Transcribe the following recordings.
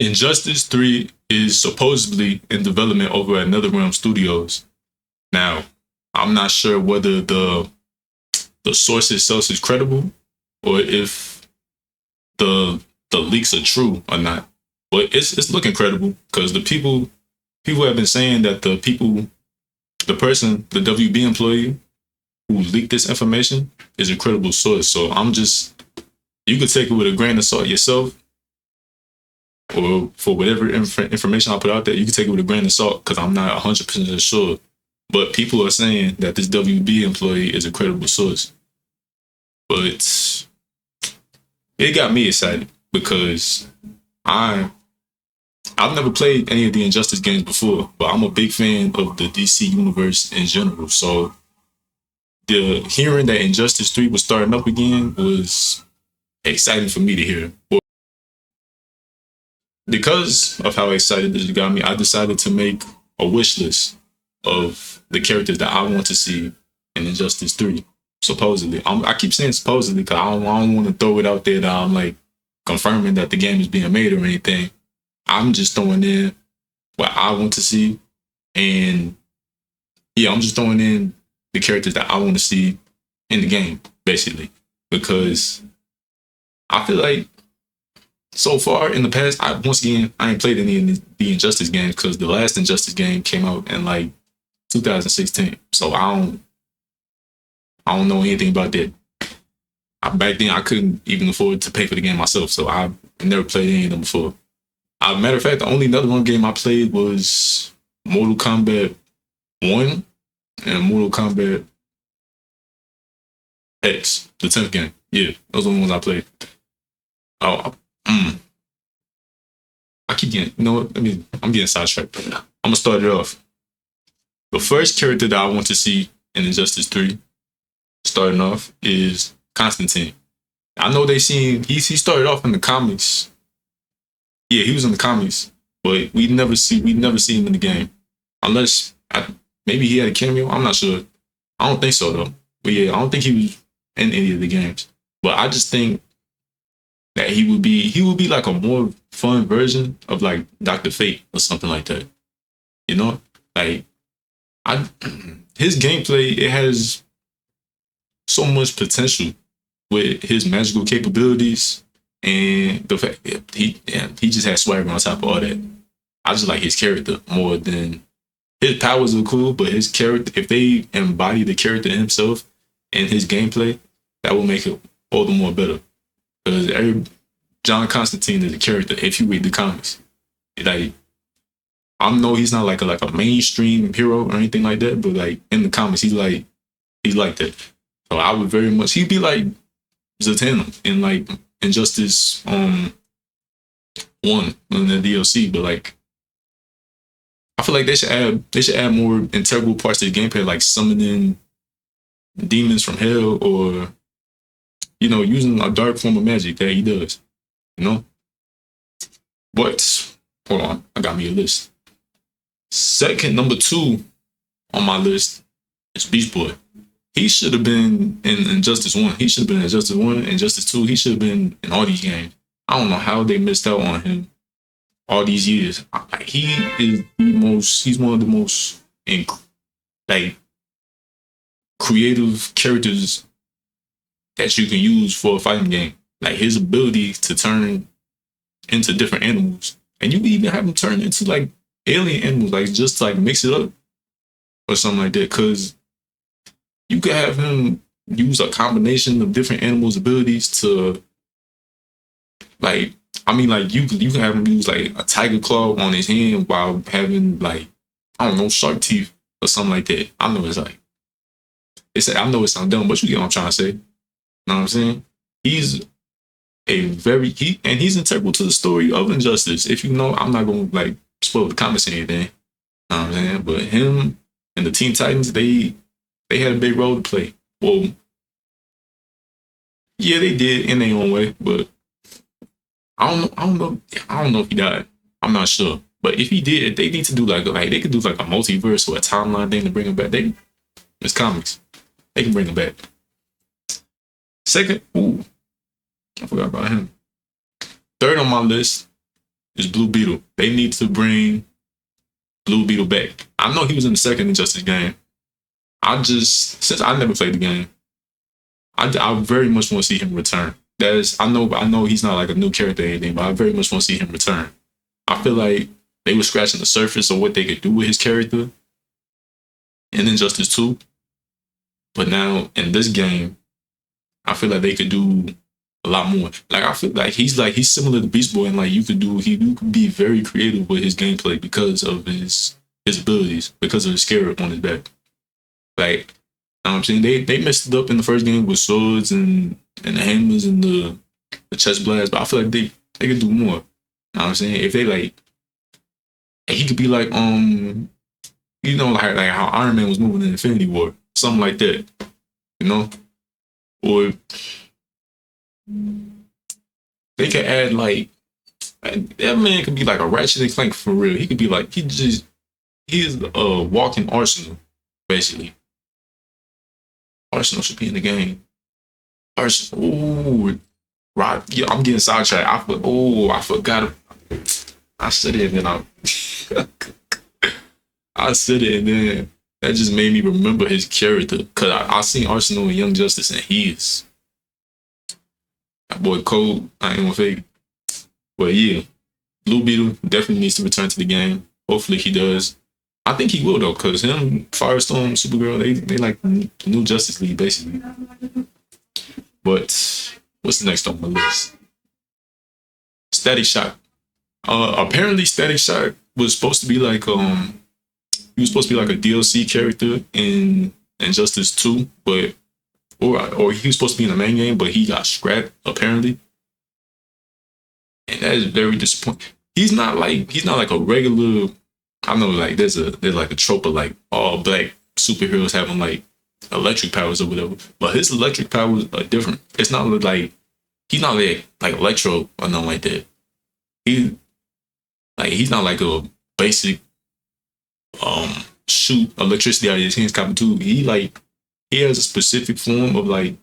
Injustice 3 is supposedly in development over at NetherRealm Studios. Now, I'm not sure whether the source itself is credible or if the the leaks are true or not. But it's looking credible because the people have been saying that the person, the WB employee who leaked this information is a credible source. So you could take it with a grain of salt yourself, or for whatever information I put out there, you can take it with a grain of salt because I'm not 100% sure. But people are saying that this WB employee is a credible source. But it got me excited because I've never played any of the Injustice games before, but I'm a big fan of the DC universe in general. So the hearing that Injustice 3 was starting up again was exciting for me to hear. Because of how excited this got me, I decided to make a wish list of the characters that I want to see in Injustice 3. Supposedly. I keep saying supposedly because I don't want to throw it out there that I'm like confirming that the game is being made or anything. I'm just throwing in what I want to see. And yeah, I'm just throwing in the characters that I want to see in the game, basically. Because I feel like so far in the past, I ain't played any of the Injustice games because the last Injustice game came out in like 2016. So I don't know anything about that. Back then, I couldn't even afford to pay for the game myself, so I never played any of them before. Matter of fact, the only another one game I played was Mortal Kombat 1 and Mortal Kombat X, the 10th game. Yeah, those are the ones I played. Oh, I keep getting, you know what? I'm getting sidetracked. I'm gonna start it off. The first character that I want to see in Injustice 3, starting off, is Constantine. I know he started off in the comics. Yeah, he was in the comics, but we never see him in the game, unless maybe he had a cameo. I'm not sure. I don't think so though. But yeah, I don't think he was in any of the games. But I just think that he would be like a more fun version of like Dr. Fate or something like that. You know, like his gameplay, it has so much potential with his magical capabilities and the fact that he just has swagger on top of all that. I just like his character more than his powers are cool, but his character, if they embody the character himself and his gameplay, that will make it all the more better. Because John Constantine is a character. If you read the comics, like I know he's not like a mainstream hero or anything like that, but like in the comics, he's like that. So I would very much, he'd be like Zatanna in like Injustice 1 in the DLC, but like I feel like they should add more integral parts to the gameplay, like summoning demons from hell, or using a dark form of magic that he does. But hold on, I got me a list. Number 2 on my list is Beast Boy. He should have been in Injustice 1. He should have been in Injustice 1, Injustice 2. He should have been in all these games. I don't know how they missed out on him all these years. He's one of the most like creative characters that you can use for a fighting game. Like his ability to turn into different animals. And you can even have him turn into like alien animals, like just like mix it up or something like that. Cause you could have him use a combination of different animals' abilities to like you can have him use like a tiger claw on his hand while having like, I don't know, shark teeth or something like that. I know I know it sounds dumb, but you get what I'm trying to say. You know what I'm saying? He's he's integral to the story of Injustice. If you know, I'm not gonna like spoil the comics or anything. You know what I'm saying? But him and the Teen Titans, they had a big role to play. Well, yeah, they did in their own way, but I don't know if he died. I'm not sure. But if he did, they need to do like they could do like a multiverse or a timeline thing to bring him back. It's comics. They can bring him back. Second, I forgot about him. Third on my list is Blue Beetle. They need to bring Blue Beetle back. I know he was in the second Injustice game. Since I never played the game, I very much want to see him return. I know he's not like a new character or anything, but I very much want to see him return. I feel like they were scratching the surface of what they could do with his character in Injustice 2. But now in this game, I feel like they could do a lot more. Like I feel like he's similar to Beast Boy, and like he could be very creative with his gameplay because of his abilities, because of his scarab on his back. Like, you know what I'm saying, they messed it up in the first game with swords and the hammers and the chest blasts, but I feel like they could do more. You know what I'm saying? If they like, he could be like you know, like how Iron Man was moving in Infinity War, something like that, you know, or they could add like that man could be like a Ratchet and Clank for real. He could be like he's a walking arsenal basically. Arsenal should be in the game. Arsenal, ooh, right? Yeah, I'm getting sidetracked. I forgot. I said it and then I said it and then that just made me remember his character because I seen Arsenal and Young Justice and he is that boy cold. I ain't gonna fake. But yeah, Blue Beetle definitely needs to return to the game. Hopefully he does. I think he will though, because him, Firestorm, Supergirl, they like the new Justice League basically. But what's the next on my list? Static Shock. Apparently Static Shock was supposed to be like he was supposed to be like a DLC character in Injustice 2, but or he was supposed to be in the main game, but he got scrapped apparently. And that is very disappointing. He's not like a regular. I know like there's like a trope of like all black superheroes having like electric powers or whatever, but his electric powers are different. It's not like he's not like Electro or nothing like that. He's not like a basic shoot electricity out of his hands kind of tool. He has a specific form of like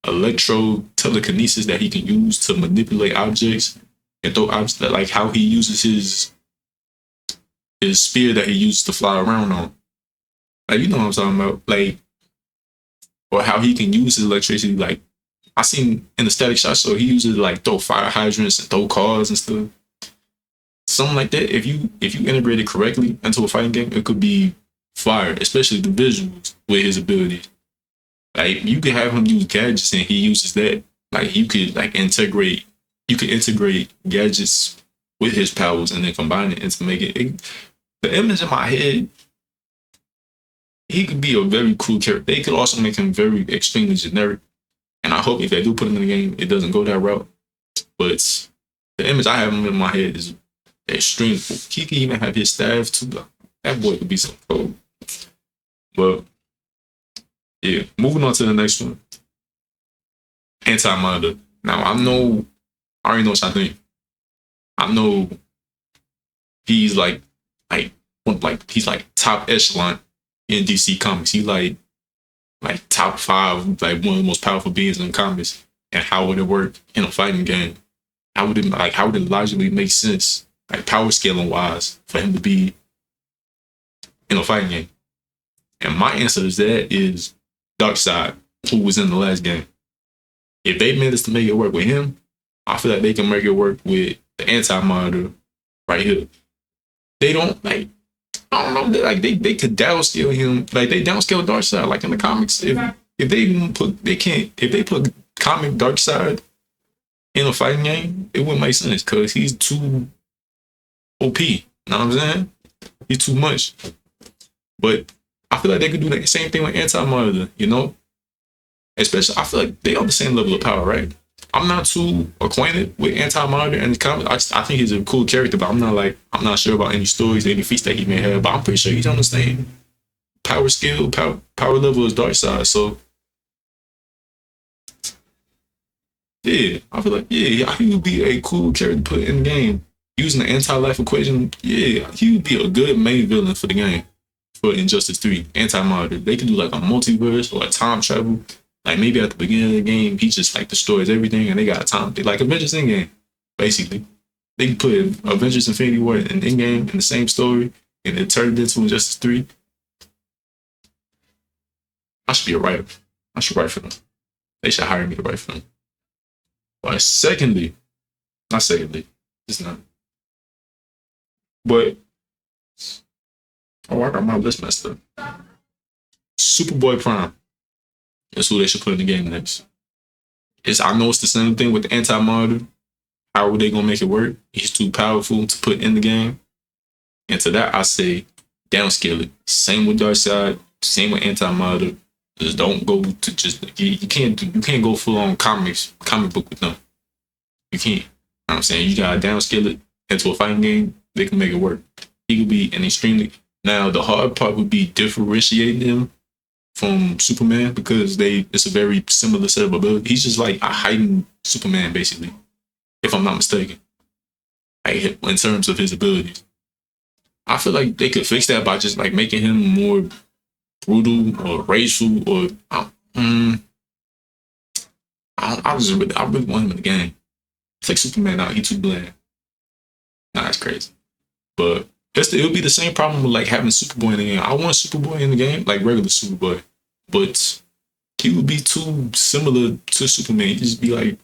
electro telekinesis that he can use to manipulate objects and throw objects. Like how he uses his spear that he uses to fly around on. Like, you know what I'm talking about? Like, or how he can use his electricity. Like, I seen in the Static Shock show, he uses like throw fire hydrants and throw cars and stuff. Something like that. If you integrate it correctly into a fighting game, it could be fire, especially the visuals with his abilities. Like, you could have him use gadgets and he uses that. Like, you could integrate gadgets with his powers and then combine it and to make it the image in my head, he could be a very cool character. They could also make him very extremely generic. And I hope if they do put him in the game, it doesn't go that route. But the image I have him in my head is extreme. He could even have his staff too. That boy could be so cool. But yeah, moving on to the next one. Anti-Monitor. Now I already know what I think. I know he's he's like top echelon in DC Comics. He's like top 5, like one of the most powerful beings in comics. And how would it work in a fighting game? How would it logically make sense, like power scaling wise, for him to be in a fighting game? And my answer to that is Darkseid, who was in the last game. If they managed to make it work with him, I feel like they can make it work with the Anti-Monitor right here. They don't I don't know. They could downscale him. Like they downscale Darkseid. Like in the comics, if they put comic Darkseid in a fighting game, it wouldn't make sense because he's too OP. You know what I'm saying? He's too much. But I feel like they could do the same thing with Anti-Monitor. You know, especially I feel like they are the same level of power, right? I'm not too acquainted with Anti-Monitor and the comics. I think he's a cool character, but I'm not sure about any stories, any feats that he may have. But I'm pretty sure he's on the same power skill, power level as Darkseid. So yeah, I feel like he would be a cool character to put in the game. Using the anti-life equation, yeah, he would be a good main villain for the game. For Injustice 3, Anti-Monitor. They could do like a multiverse or a time travel. Like maybe at the beginning of the game, he just like destroys everything and they got time. They like Avengers Endgame, basically. they can put Avengers Infinity War and Endgame in the same story and it turned into Injustice 3. I should be a writer. I should write for them. They should hire me to write for them. But not secondly, it's not. But I got my list messed up. Superboy Prime is who they should put in the game next. I know it's the same thing with the anti-monitor. How are they gonna make it work? He's too powerful to put in the game. And to that I say downscale it. Same with Darkseid, same with anti-monitor. Just don't go to just you can't go full on comic book with them. You can't. You know what I'm saying? You gotta downscale it into a fighting game, they can make it work. He could be an extremely now the hard part would be differentiating him from Superman because it's a very similar set of abilities. He's just like a heightened Superman, basically, if I'm not mistaken. Like, in terms of his abilities. I feel like they could fix that by just like making him more brutal or rageful or I really want him in the game. Take Superman out, he too bland. Nah, that's crazy. But it'll be the same problem with like having Superboy in the game. I want Superboy in the game, like regular Superboy, but he would be too similar to Superman. He'd just be like,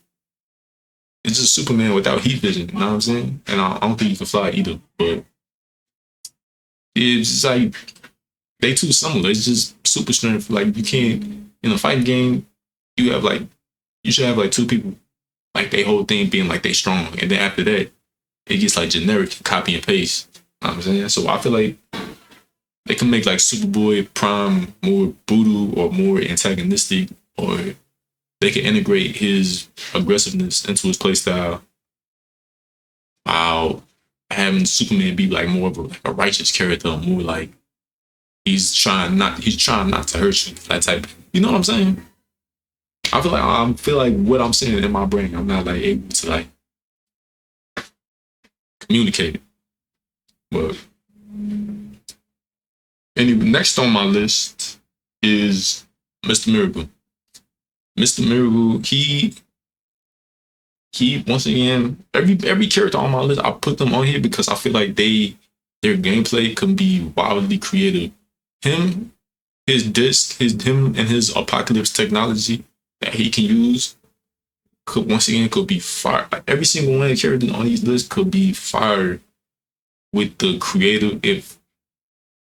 it's just Superman without heat vision. You know what I'm saying? And I don't think he can fly either. But it's just like they too similar. It's just super strength. Like you can't in a fighting game, you should have like two people, like they whole thing being like they strong, and then after that, it gets like generic copy and paste. You know what I'm saying? So I feel like they can make like Superboy Prime more brutal or more antagonistic, or they can integrate his aggressiveness into his playstyle while having Superman be like more of a righteous character, more like he's trying not to hurt you, that type. You know what I'm saying? I feel like what I'm saying in my brain, I'm not like able to like communicate it. But anyway, next on my list is Mr. Miracle. Mr. Miracle, he once again, every character on my list, I put them on here because I feel like their gameplay can be wildly creative. Him and his apocalypse technology that he can use could be fire. Like every single one of the characters on these lists could be fired with the creative if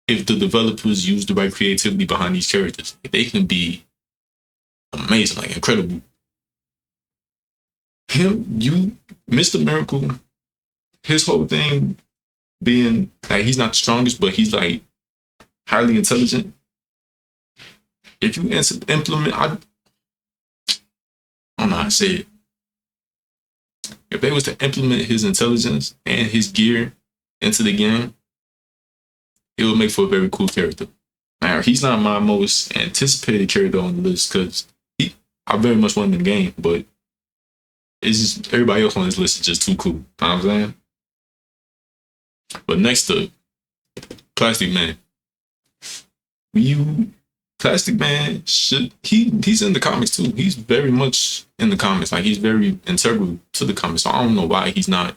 the developers use the right creativity behind these characters. They can be amazing, like incredible. Mr. Miracle, his whole thing being like he's not the strongest, but he's like highly intelligent. If you implement, I don't know how to say it. If they was to implement his intelligence and his gear into the game, it would make for a very cool character. Now, he's not my most anticipated character on the list because I very much want him in the game, but it's just everybody else on this list is just too cool. You know what I'm saying? But next up, Plastic Man. Plastic Man he's in the comics too. He's very much in the comics. Like he's very integral to the comics. So I don't know why he's not.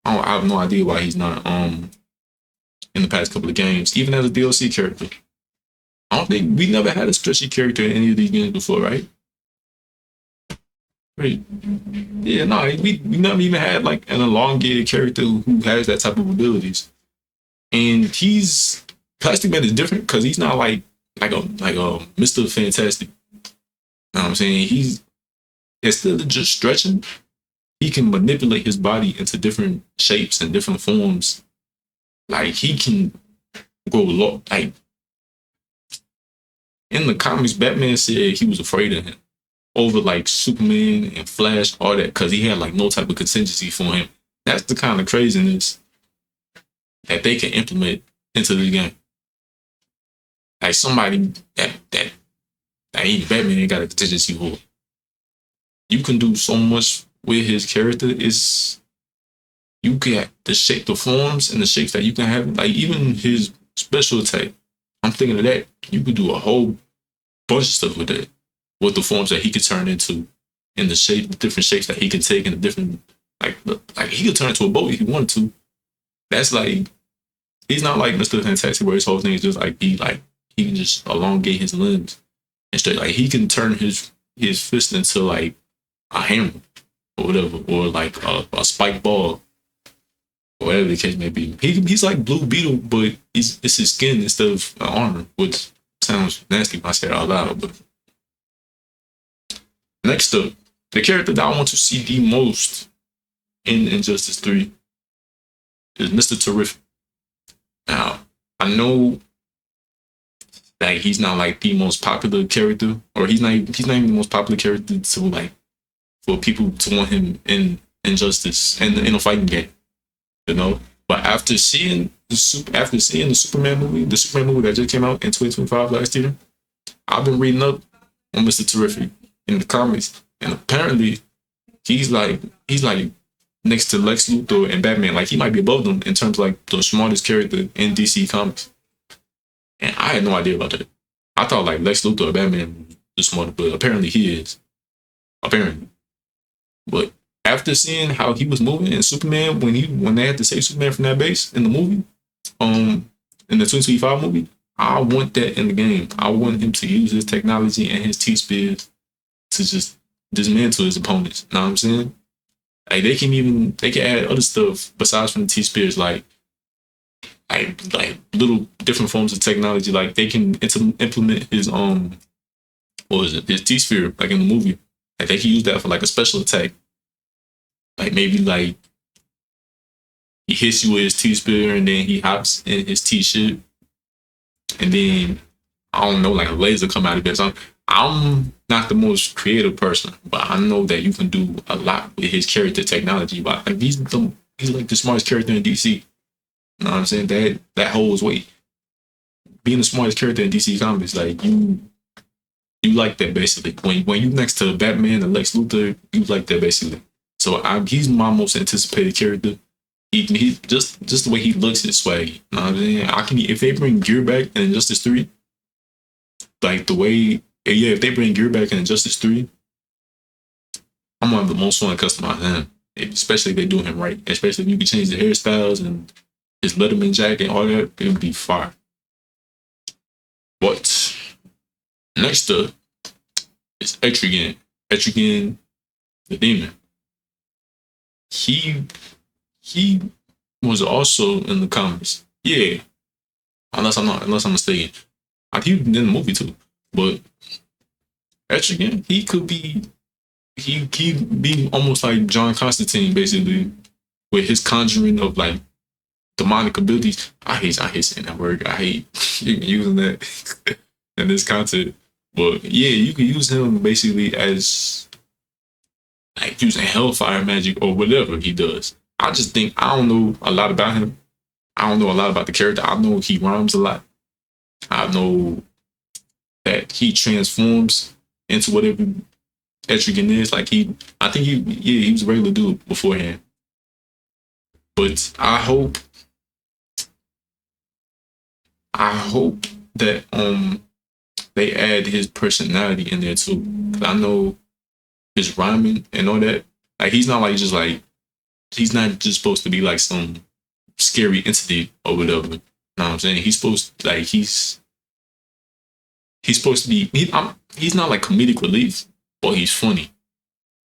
I have no idea why he's not in the past couple of games, even as a DLC character. I don't think we never had a stretchy character in any of these games before, right? Right. Yeah, no, we never even had like an elongated character who has that type of abilities. And Plastic Man is different because he's not like a Mr. Fantastic. You know what I'm saying? Instead of just stretching, he can manipulate his body into different shapes and different forms. Like he can grow long. Like in the comics, Batman said he was afraid of him over like Superman and Flash, all that, because he had like no type of contingency for him. That's the kind of craziness that they can implement into the game. Like somebody that even Batman ain't got a contingency for. You can do so much with his character. You get the forms and the shapes that you can have. Like even his special attack. I'm thinking of that. You could do a whole bunch of stuff with that. With the forms that he could turn into, and the different shapes that he can take, and the different Like he could turn into a boat if he wanted to. That's like he's not like Mr. Fantastic where his whole thing is just like he can just elongate his limbs and straight like he can turn his fist into like a hammer or whatever, or like a spike ball, or whatever the case may be. He's like Blue Beetle, but it's his skin instead of armor, which sounds nasty if I say it out loud. But next up, the character that I want to see the most in Injustice 3 is Mr. Terrific. Now, I know that he's not like the most popular character, or he's not even the most popular character to like for people to want him in Injustice and in a fighting game, you know. But after seeing the Superman movie, that just came out in 2025 last year, I've been reading up on Mr. Terrific in the comics, and apparently he's like next to Lex Luthor and Batman. Like he might be above them in terms of like the smartest character in DC Comics. And I had no idea about that. I thought like Lex Luthor or Batman was the smartest, but apparently he is. Apparently. But after seeing how he was moving in Superman when they had to save Superman from that base in the movie, in the 2025 movie, I want that in the game. I want him to use his technology and his T-Spears to just dismantle his opponents. You know what I'm saying? Like they can add other stuff besides from the T-Spears, like little different forms of technology. Like they can implement his his T-Sphere like in the movie. Like they can use that for like a special attack. Like maybe like he hits you with his T-Spear and then he hops in his T-ship, and then I don't know, like a laser come out of it. So I'm not the most creative person, but I know that you can do a lot with his character technology. But like he's like the smartest character in DC. You know what I'm saying? That holds weight. Being the smartest character in DC Comics, like you like that basically. When you next to Batman and Lex Luthor, you like that basically. So he's my most anticipated character. He just the way he looks is swag. You know what I'm saying? If they bring Gear back in Injustice 3, like the way if they bring Gear back in Injustice 3, I'm gonna have the most fun customizing him. Especially if they do him right. Especially if you can change the hairstyles and his Letterman jacket and all that, it would be fire. But next up is Etrigan. Etrigan the Demon. He was also in the comics. Yeah. Unless I'm mistaken. I think he was in the movie too. But Etrigan, he could be almost like John Constantine, basically, with his conjuring of like demonic abilities. I hate saying that word. I hate using that in this content. But yeah, you can use him basically as like using hellfire magic or whatever he does. I just think I don't know a lot about him. I don't know a lot about the character. I know he rhymes a lot. I know that he transforms into whatever Etrigan is. Like I think he was a regular dude beforehand. But I hope that they add his personality in there too. 'Cause I know his rhyming and all that. Like he's not just supposed to be like some scary entity or whatever. You know what I'm saying? He's supposed to be he's not like comedic relief, but he's funny.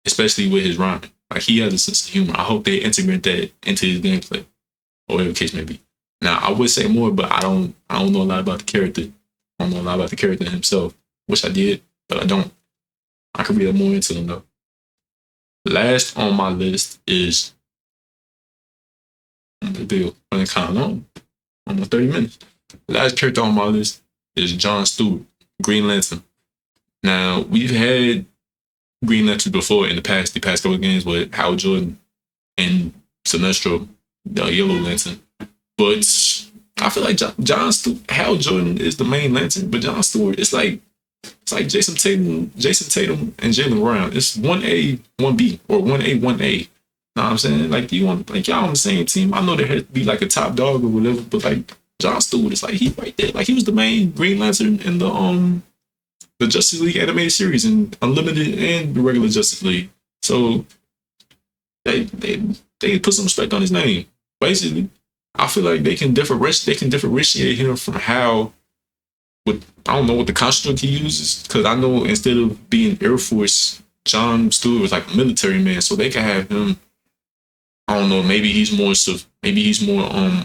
Especially with his rhyming. Like he has a sense of humor. I hope they integrate that into his gameplay. Or whatever the case may be. Now I would say more, but I don't know a lot about the character. I don't know a lot about the character himself. Wish I did, but I don't. I could read more into them though. Last on my list is the bill running kind of long, almost 30 minutes. Last character on my list is John Stewart, Green Lantern. Now we've had Green Lantern before in the past couple of games with Hal Jordan and Sinestro, the Yellow Lantern. But I feel like John Stewart, Hal Jordan is the main Lantern, but John Stewart, it's like Jason Tatum, and Jaylen Brown. It's 1A, 1B, or 1A, 1A. Know what I'm saying? Like y'all on the same team. I know there has to be like a top dog or whatever, but like John Stewart is like he right there. Like he was the main Green Lantern in the Justice League animated series and Unlimited and the regular Justice League. So they put some respect on his name. Basically, I feel like they can differentiate him from how. With I don't know what the construct he uses, because I know instead of being Air Force, John Stewart was like a military man, so they can have him. I don't know. Maybe he's more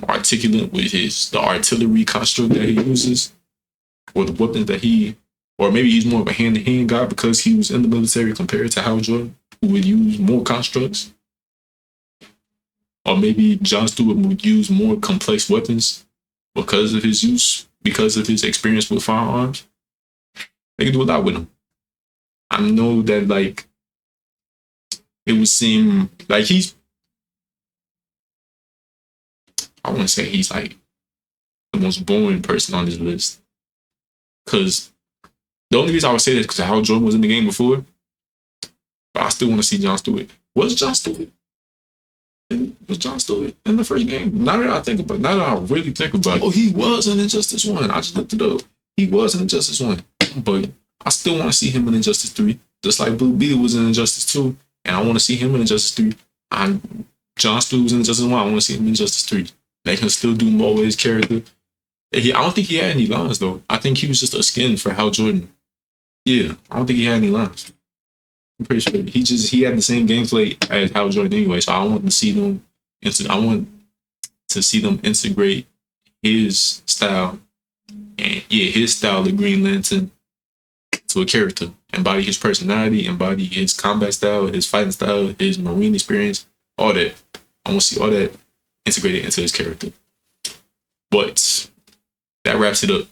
articulate with the artillery construct that he uses, or the weapons that he, or maybe he's more of a hand to hand guy because he was in the military compared to Hal Jordan, who would use more constructs, or maybe John Stewart would use more complex weapons because of his experience with firearms. They can do a lot with him. I know that like it would seem like I wouldn't say he's like the most boring person on this list. Because the only reason I would say that is because Hal Jordan was in the game before. But I still want to see John Stewart. Was John Stewart in the first game? Now that I really think about it, he was in Injustice 1. I just looked it up. He was in Injustice 1. But I still want to see him in Injustice 3. Just like Blue Beetle was in Injustice 2. And I want to see him in Injustice 3. John Stewart was in Injustice 1. I want to see him in Injustice 3. They can still do more with his character. I don't think he had any lines, though. I think he was just a skin for Hal Jordan. Yeah, I don't think he had any lines. I'm pretty sure he had the same gameplay as Hal Jordan anyway. So I want to see them. I want to see them integrate his style his style of Green Lantern to a character, embody his personality, embody his combat style, his fighting style, his marine experience, all that. I want to see all that integrated into his character. But that wraps it up.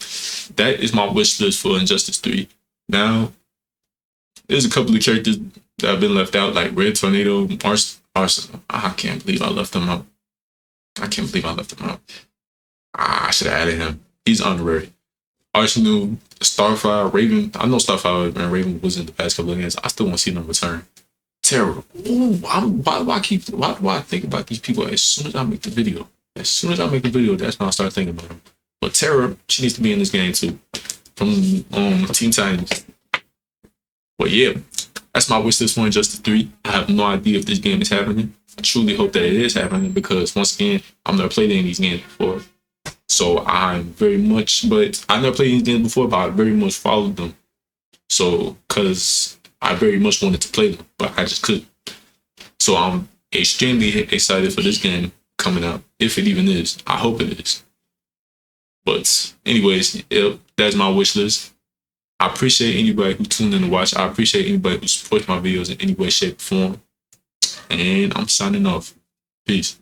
That is my wish list for Injustice 3. Now, there's a couple of characters that have been left out, like Red Tornado, Arsenal. I can't believe I left them out. I should have added him. He's honorary. Arsenal, Starfire, Raven. I know Starfire and Raven was in the past couple of games. I still want to see them return. Terror. Ooh, why do I think about these people as soon as I make the video? As soon as I make the video, that's when I start thinking about them. But Terror, she needs to be in this game too. From Teen Titans. But yeah, that's my wish list for Injustice 3. I have no idea if this game is happening. I truly hope that it is happening because once again, I've never played any of these games before. So I never played these games before, but I very much followed them. So, because I very much wanted to play them, but I just couldn't. So I'm extremely excited for this game coming out, if it even is. I hope it is. But anyways, that's my wish list. I appreciate anybody who tuned in to watch. I appreciate anybody who supports my videos in any way, shape, or form. And I'm signing off. Peace.